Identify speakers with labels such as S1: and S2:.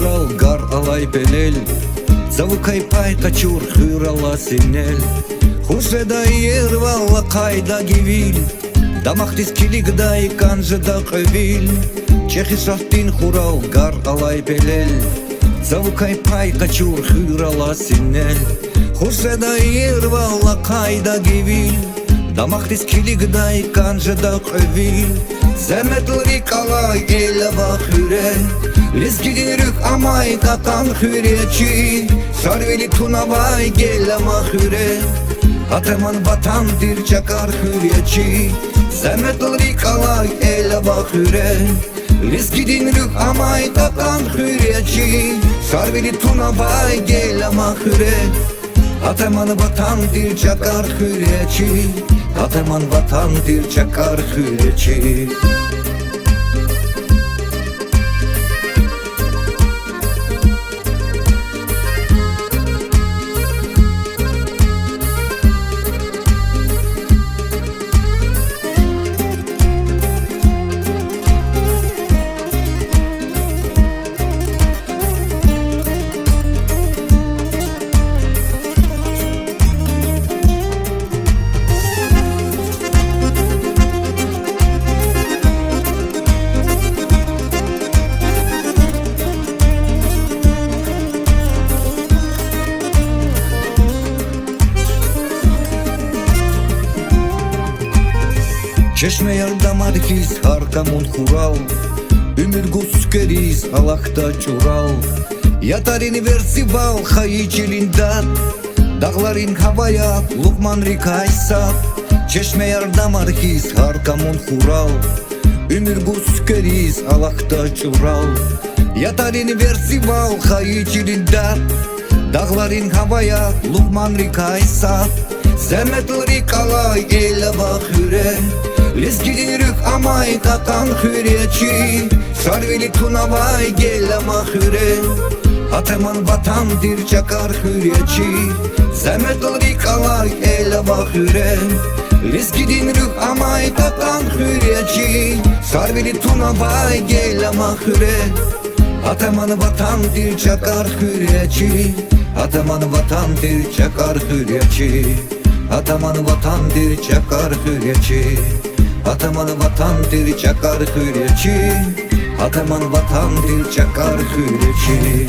S1: хурал гар алай пелел, завукай пай качур хурала синел. Хуседа ервала кайда гивил, дамахтис килигдай канжеда кевил. Чехи шахтин хурал гар алай пелел, завукай пай качур хурала синел. Хуседа ервала кайда гивил, дамахтис килигдай канжеда кевил. Zemetli kalay elva hüre, Lizgidin rük amay katan hüreci. Sarveli tunavay gelama hüre, Ateman vatan dir çakar hüreci. Zemetli kalay elva hüre, Lizgidin rük amay katan hüreci. Sarveli tunavay gelama hüre, Ateman vatan dir çakar hüreci. Ateman vatan dir çakar hüreci. Çeşme yardamar kiz harkamon kural, Ümür gus keriz alakta çural. Yatarini versival hayıcilinden, Dağların havaya Lukman rikaysa. Çeşme yardamar kiz harkamon kural, Ümür gus keriz alakta çural. Yatarini versival hayıcilinden, Dağların havaya Lukman rikaysa. Zemetli kalay elva hüre, Lizgidin rük amay katan hüreci. Sarveli tunavay gelama hüre, Ateman vatan dir çakar hüreci. Zemetli kalay elva hüre, Lizgidin rük amay katan hüreci. Sarveli tunavay gelama hüre, Ateman vatan dir çakar hüreci. Ateman vatan dir çakar hüreci. Ateman vatan dir çakar hüreci. Ateman vatan dir çakar hüreci. Ateman vatan dir çakar hüreci.